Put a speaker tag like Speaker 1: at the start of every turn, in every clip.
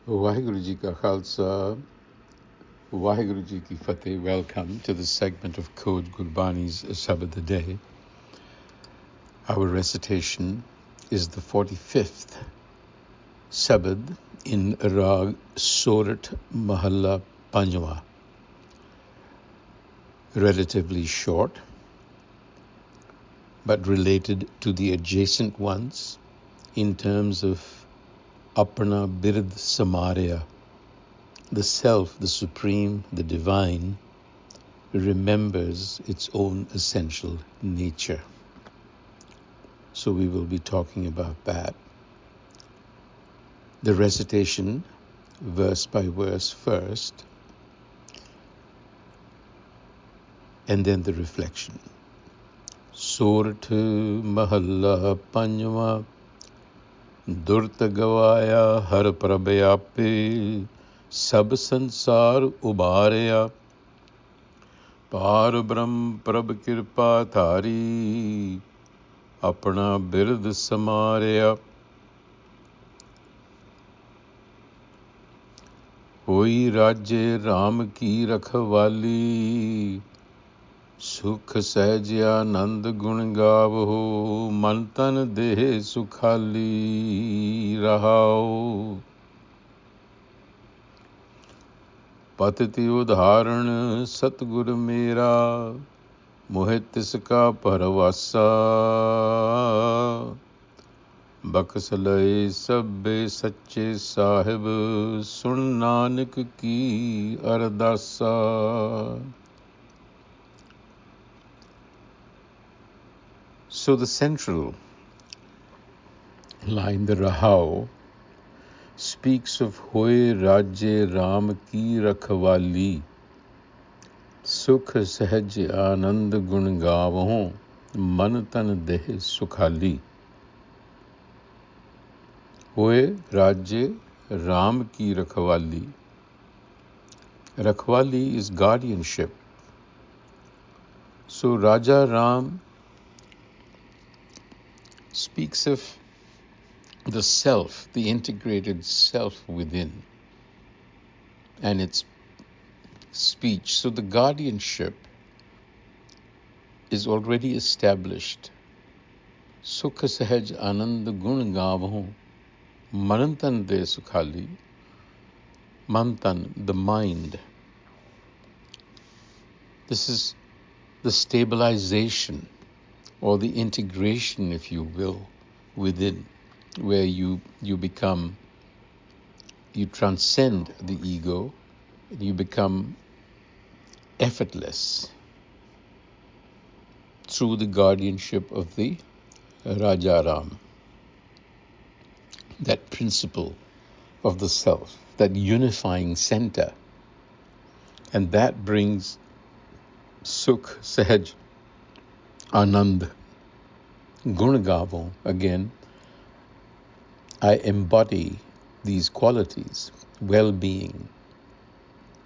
Speaker 1: Waheguru Ji Ka Khalsa, Waheguru Ji Ki Fateh. Welcome to the segment of Code Gurbani's a-sabad-a-day. Our recitation is the 45th sabad in Rag Surat Mahalla Panjwa. Relatively short, but related to the adjacent ones in terms of Apna Bird Samarya. The self, the supreme, the divine, remembers its own essential nature. So we will be talking about that. The recitation, verse by verse first, and then the reflection. Surat Mahalla Panjwa, Durat Gavaia har prabhayape, sab sansar ubarya, par brahm prab kirpa thari, apna bird samarya. Hoi rajye Ram ki rakhwali, Sukh sehj anand gun gavho, man tan deh sukhali rahao. पतति उदाहरण सतगुर मेरा, मोहे तिसका परवासा, बख्शलय सब्बे सच्चे साहिब, सुन नानक की अरदासा. So the central line, the Rahao, speaks of Hoye Rajye Ram ki rakhwali, Sukh sehj anand gun gavho, man tan deh sukhali. Hoye Rajye Ram ki rakhwali. Rakhwali is guardianship. So Raja Ram speaks of the self, the integrated self within, and its speech. So the guardianship is already established. Sukh sehj anand gun gavho, mantan de sukhali. Mantan, the mind. This is the stabilization or the integration, if you will, within, where you transcend the ego, you become effortless through the guardianship of the Rajaram, that principle of the self, that unifying center. And that brings Sukh, Sehaj, Anand, Gun-gavo. Again, I embody these qualities: well-being,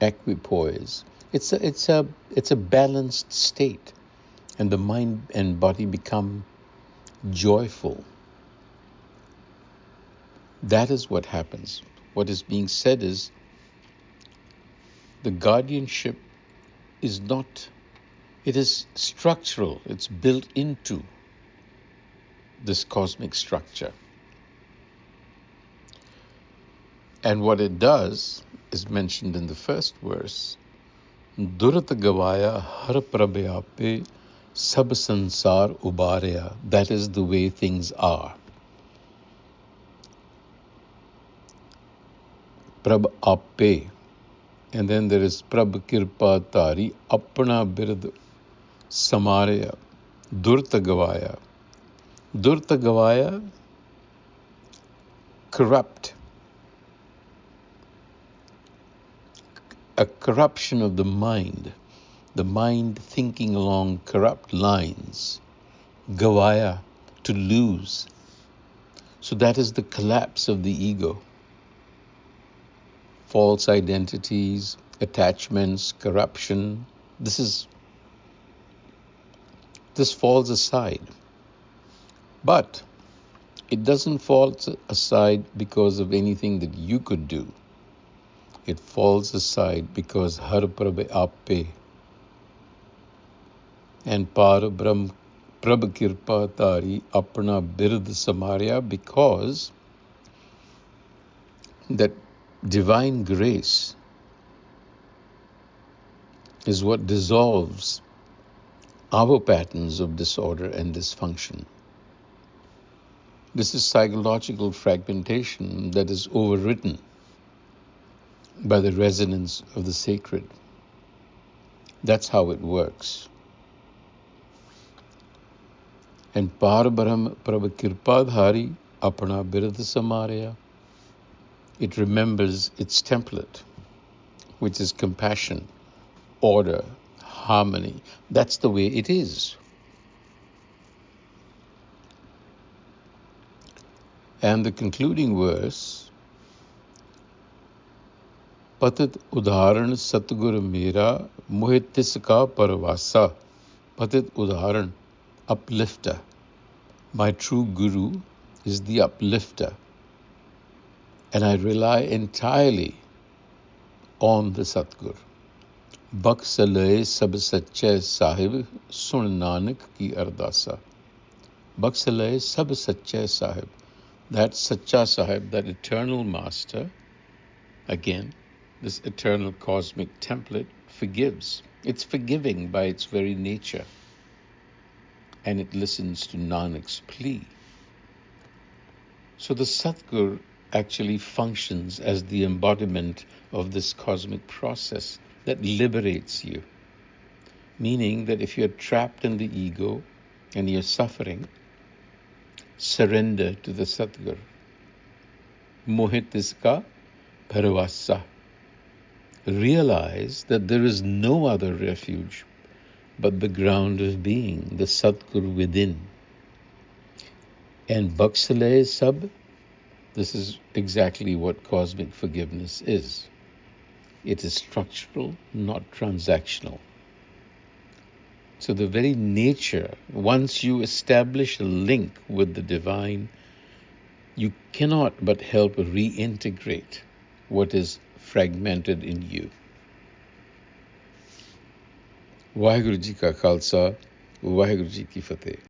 Speaker 1: equipoise. It's a balanced state, and the mind and body become joyful. That is what happens. What is being said is the guardianship is not, it is structural. It's built into this cosmic structure. And what it does is mentioned in the first verse. Durat Gavaia har prabhayape, sab sansar ubarya. That is the way things are. Prab ape. And then there is Prab kirpa tari, apna bird samarya. Durta Gavaia. Durta Gavaia, corrupt. A corruption of the mind thinking along corrupt lines. Gavaia, to lose. So that is the collapse of the ego. False identities, attachments, corruption. This falls aside. But it doesn't fall aside because of anything that you could do. it falls aside because Har Prabh Appe and Par Brahm Prabh Kirpa Tari Apna Bird Samarya, because that divine grace is what dissolves our patterns of disorder and dysfunction. This is psychological fragmentation that is overwritten by the resonance of the sacred. That's how it works. And Parabram Prabha Kirpadhari Apana Birad Samarya, it remembers its template, which is compassion, order, harmony. That's the way it is. And the concluding verse, Patit Udharan Satguru Mera Mohitiska Paravasa. Patit Udharan, uplifter. My true Guru is the uplifter. And I rely entirely on the Satguru. Baksalay Sab Sache Sahib Sun Nanak Ki Ardasa. Baksalay Sab Sache Sahib. That Sacha Sahib, that eternal master, again, this eternal cosmic template, forgives. It's forgiving by its very nature. And it listens to Nanak's plea. So the Satguru actually functions as the embodiment of this cosmic process that liberates you. Meaning that if you're trapped in the ego and you're suffering, surrender to the Satguru. Mohit iska paravasa. Realize that there is no other refuge but the ground of being, the Satguru within. And Baksalay Sab, this is exactly what cosmic forgiveness is. It is structural, not transactional. So the very nature, once you establish a link with the divine, you cannot but help reintegrate what is fragmented in you. Vaheguru Ji Ka Khalsa, Vaheguru Ji Ki Fateh.